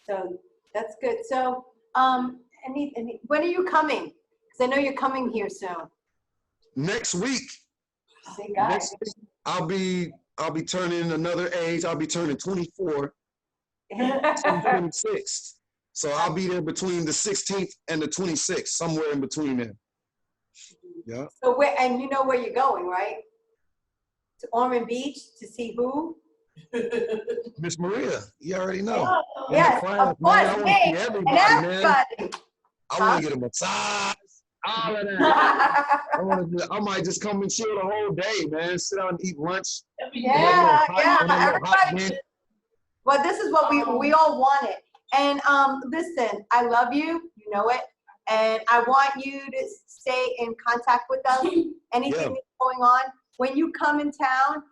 So that's good. So when are you coming? Because I know you're coming here soon. Next week. Next week, I'll be turning another age. I'll be turning 24. 26. So I'll be there between the 16th and the 26th, somewhere in between there. Yeah. So and you know where you're going, right? To Ormond Beach to see who? Miss Maria, you already know. In the Yes, class, of man, course, I want to me see and everybody, man. everybody. I want to get a massage, all of that. I might just come and chill the whole day, man. Sit down and eat lunch. Yeah, yeah, On that little hot everybody. mint. Well, this is what we all wanted. And listen, I love you, you know it, and I want you to stay in contact with us. Anything Yeah. that's going on, when you come in town,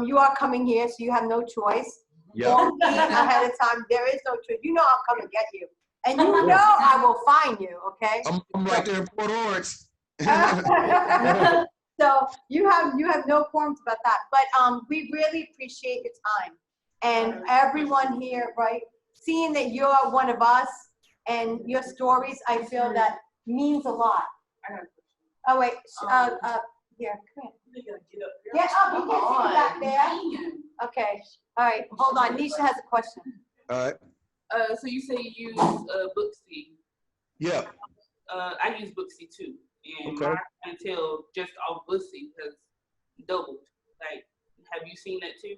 you are coming here, so you have no choice. Yeah. Call me ahead of time. There is no choice. You know I'll come and get you, and you know I will find you. Okay. I'm right there in Port Orange. So you have no qualms about that. But we really appreciate your time and everyone here, right? Seeing that you're one of us and your stories, I feel that means a lot. Oh wait, here, come here. Get up, you can sit back there. Okay, all right, hold on. Nisha has a question. All right. So you say you use Booksy. Yeah. I use Booksy too, and Okay. my clientele just off Booksy has doubled. Like, have you seen that too?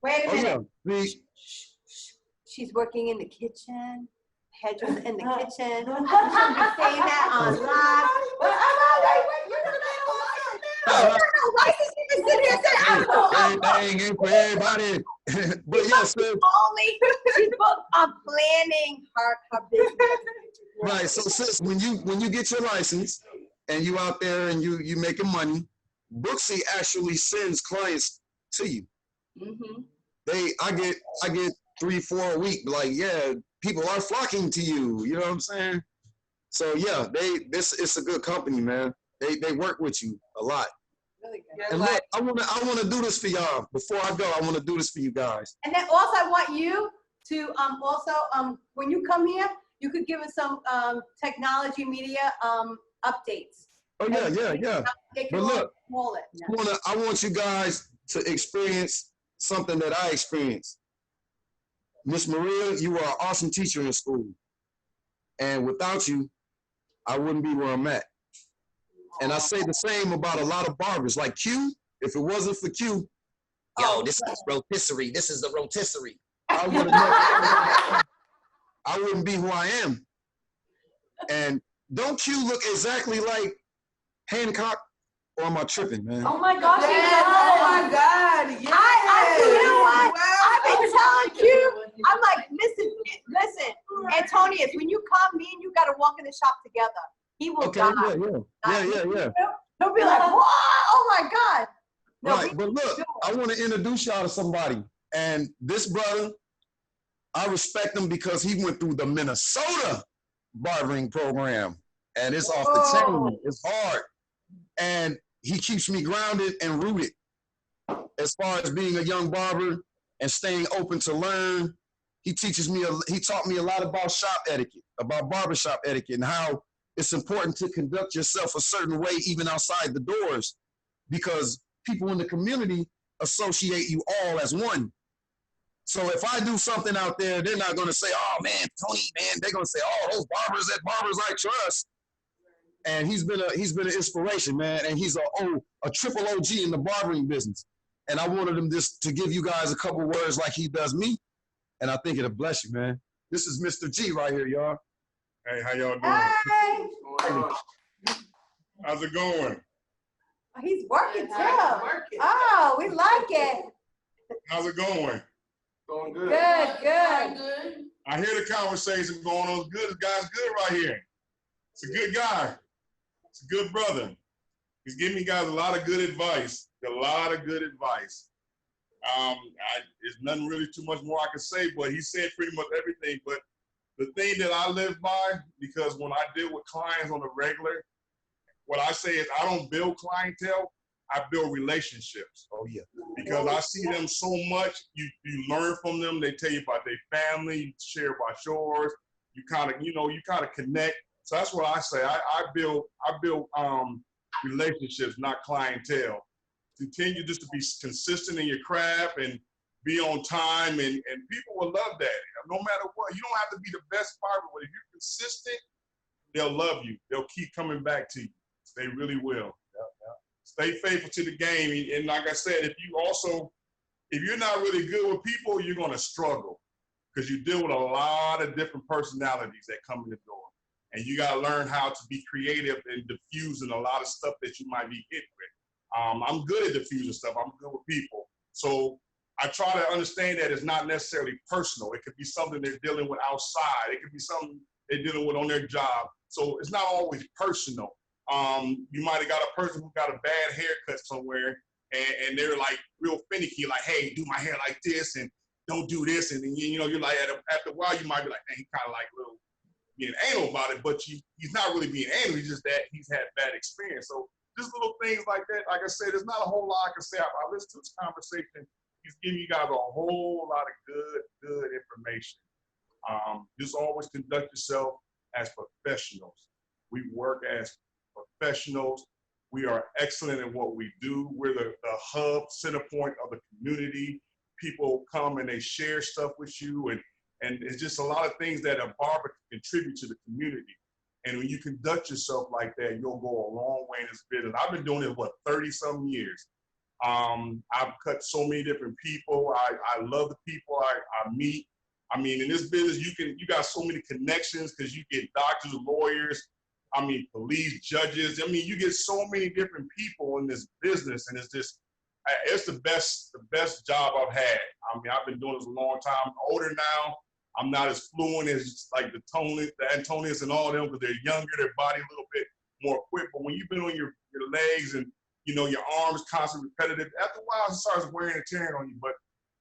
Wait a Oh minute. yeah. See, She's working in the kitchen. Hedra's in the kitchen. You shouldn't be saying that on live. No license. You can sit here and say, everything ain't for everybody. But yes, sis. she's booked on planning her business. Right. So sis, when you get your license and you out there and you making money, Booksy actually sends clients to you. Mm-hmm. I get 3-4 a week. Like, yeah, people are flocking to you. You know what I'm saying? So yeah, it's a good company, man. They work with you a lot. Really good. Yeah, And like, look, I wanna do this for y'all. Before I go, I wanna do this for you guys. And then also I want you to also when you come here, you could give us some technology media updates. Oh yeah, yeah, yeah. They can But look, roll it. I want you guys to experience something that I experienced. Miss Maria, you are an awesome teacher in school. And without you, I wouldn't be where I'm at. And I say the same about a lot of barbers. Like Q, if it wasn't for Q, this is rotisserie. This is the rotisserie. I wouldn't be who I am. And don't Q look exactly like Hancock, or am I tripping, man? Oh my gosh, he Yes, does. oh my God, yes. You know what? I've been telling you. Wow. I'm like, listen, Antonius, when you come, me and you got to walk in the shop together. He will Okay, die. yeah. He'll be like, whoa, oh my God. No, Right, but look, I want to introduce y'all to somebody. And this brother, I respect him because he went through the Minnesota barbering program. And it's off the chain. It's hard. And he keeps me grounded and rooted as far as being a young barber and staying open to learn. He taught me a lot about shop etiquette, about barbershop etiquette, and how it's important to conduct yourself a certain way even outside the doors, because people in the community associate you all as one. So if I do something out there, they're not going to say, oh man, Tony, man, they're going to say, oh, those barbers I trust. And he's been an inspiration, man. And he's a triple OG in the barbering business. And I wanted him just to give you guys a couple words like he does me. And I think it'll bless you, man. This is Mr. G right here, y'all. Hey, how y'all doing? Hey, How's it going? he's working too. Oh, we like it. How's it going? Going good. Good. I hear the conversation going on. It's good. This guy's good right here. It's a good guy. It's a good brother. He's giving you guys a lot of good advice. There's nothing really too much more I can say, but he said pretty much everything. But the thing that I live by, because when I deal with clients on a regular, what I say is I don't build clientele, I build relationships. Oh, yeah. Because I see them so much, you learn from them. They tell you about their family, you share about yours. You kind of connect. So that's what I say. I build relationships, not clientele. Continue just to be consistent in your craft and be on time, and people will love that. No matter what, you don't have to be the best barber, but if you're consistent, they'll love you. They'll keep coming back to you. They really will. Stay faithful to the game, and like I said, if you also if you're not really good with people, you're gonna struggle because you deal with a lot of different personalities that come in the door. And you gotta learn how to be creative and diffusing a lot of stuff that you might be hit with. I'm good at diffusing stuff. I'm good with people. So I try to understand that it's not necessarily personal. It could be something they're dealing with outside. It could be something they're dealing with on their job. So it's not always personal. You might have got a person who got a bad haircut somewhere and they're like real finicky, like, hey, do my hair like this and don't do this. And then, you know, you're like, after a while, you might be like, hey, he kind of like little being anal about it, but he's not really being anal. He's just that he's had bad experience. So just little things like that. Like I said, there's not a whole lot I can say. I listened to this conversation. He's giving you guys a whole lot of good information. Just always conduct yourself as professionals. We work as professionals. We are excellent at what we do. We're the hub, center point of the community. People come and they share stuff with you, and it's just a lot of things that a barber can contribute to the community. And when you conduct yourself like that, you'll go a long way in this business. I've been doing it, 30-some years. I've cut so many different people. I love the people I meet. I mean, in this business, you got so many connections because you get doctors, lawyers, I mean, police, judges. I mean, you get so many different people in this business, and it's the best job I've had. I mean, I've been doing this a long time. I'm older now. I'm not as fluent as like the Antonius and all of them because they're younger, their body a little bit more quick. But when you've been on your legs and, you know, your arms constantly repetitive, after a while it starts wearing and tearing on you. But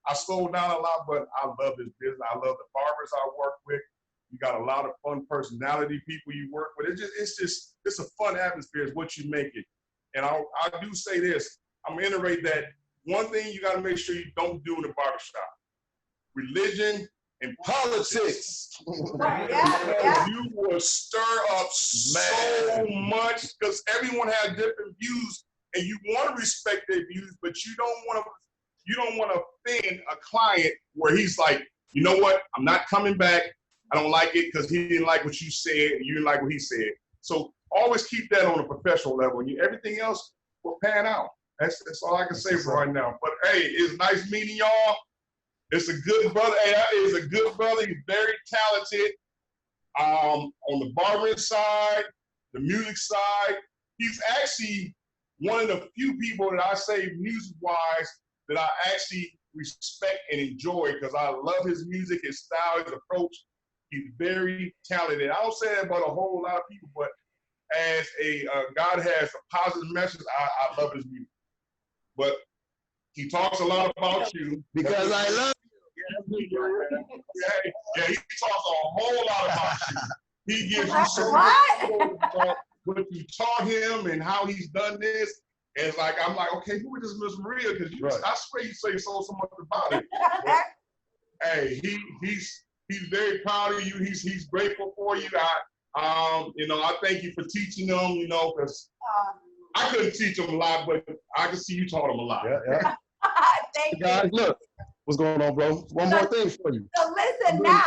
I slowed down a lot, but I love this business. I love the barbers I work with. You got a lot of fun personality people you work with. It's a fun atmosphere is what you make it. And I do say this, I'm gonna iterate that one thing you gotta make sure you don't do in the barbershop: religion and politics. Yeah. You will stir up so much because everyone has different views and you want to respect their views, but you don't want to offend a client where he's like, you know what, I'm not coming back. I don't like it because he didn't like what you said and you didn't like what he said. So always keep that on a professional level, and everything else will pan out. That's all I can say for right now. But hey, it's nice meeting y'all. It's a good brother. Hey, that is a good brother. He's very talented. On the barbering side, the music side, he's actually one of the few people that I say music-wise that I actually respect and enjoy because I love his music, his style, his approach. He's very talented. I don't say that about a whole lot of people, but as God has a positive message, I love his music. But he talks a lot about you. Because I love Yeah, he talks a whole lot about you. He gives you so What? what you taught him and how he's done this. And it's like, I'm like, okay, who is this Miss Maria? Because I swear you say so much about it. But, hey, he's very proud of you. He's grateful for you. I thank you for teaching him, because I couldn't teach him a lot, but I can see you taught him a lot. Yeah. Thank you. Guys, look, what's going on, bro? One more thing for you. So listen now.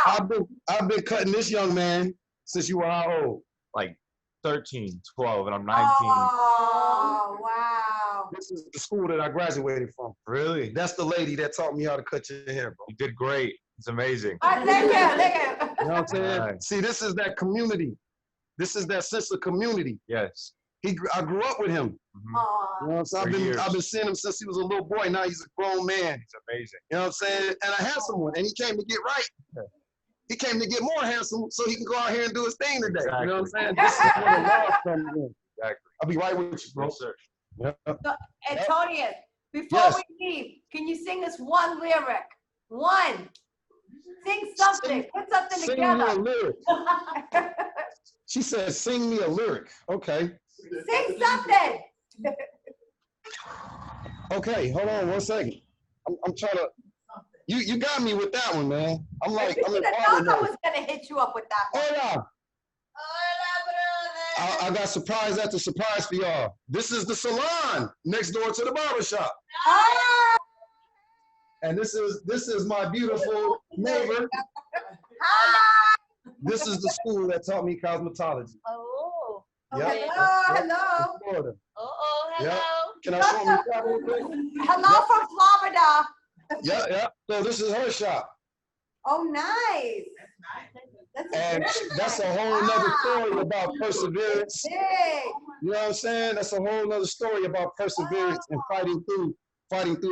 I've been cutting this young man since you were how old? Like 13, 12, and I'm 19. Oh, wow. This is the school that I graduated from. Really? That's the lady that taught me how to cut your hair, bro. You did great. It's amazing. Thank you. You know what I'm saying? Right. See, this is that community. This is that sense of community. Yes. I grew up with him. Aw. You know what I'm saying? I've been seeing him since he was a little boy. Now he's a grown man. It's amazing. You know what I'm saying? And a handsome one. And he came to get right. He came to get more handsome so he can go out here and do his thing today. Exactly. You know what I'm saying? This is where the love comes in. Exactly. I'll be right with you, bro. Yes, sir. Yeah. So, Antonius, before Yes. we leave, can you sing us one lyric? One. Sing something. Put something Sing me a together. lyric. She said, sing me a lyric. Okay. Sing something. Okay, hold on 1 second. I'm trying to, you got me with that one, man. I'm like, I'm in I barber thought I mode. was going to hit you up with that one. Hola. I got surprise after surprise for y'all. This is the salon next door to the barber shop. Ah! And this is my beautiful neighbor. Ah! This is the school that taught me cosmetology. Oh. Yep. Hello, Yep. hello. Florida. Oh, hello. Yep. Can I show them the shop real quick? Hello from Florida. Yeah. So this is her shop. Oh, nice. That's And very that's a nice. whole nother Wow. story about perseverance. Big. You know what I'm saying? That's a whole nother story about perseverance and fighting through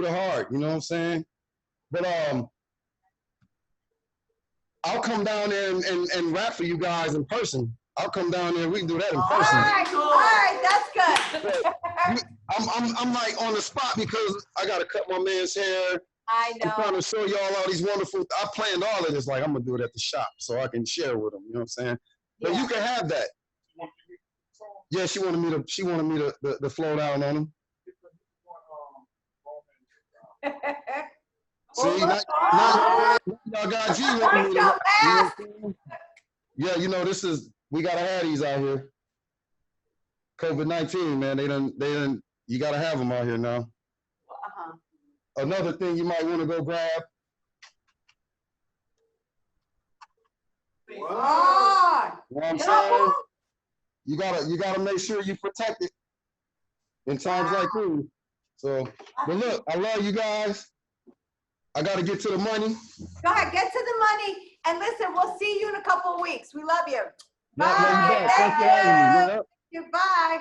the hard. You know what I'm saying? But I'll come down there and rap for you guys in person. I'll come down there. We can do that in All person. right, that's good. I'm like on the spot because I gotta cut my man's hair. I I'm trying know. to show y'all all these wonderful. I planned all of this. Like I'm gonna do it at the shop so I can share with them. You know what I'm saying? But Yeah. you can have that. Yeah, she wanted me to flow down on him. Well, See, look, now y'all got G wanting me to. Break the You know mask. what I'm saying? Yeah, you know we gotta have these out here. COVID-19, man, they done. You gotta have them out here now. Uh-huh. Another thing you might want to go grab. Wow. You know what I'm saying? You gotta make sure you protect it in times like these. So, but look, I love you guys. I gotta get to the money. Go ahead, get to the money. And listen, we'll see you in a couple of weeks. We love you. Love you Bye. back. Thanks for having me. Thank you. Bye.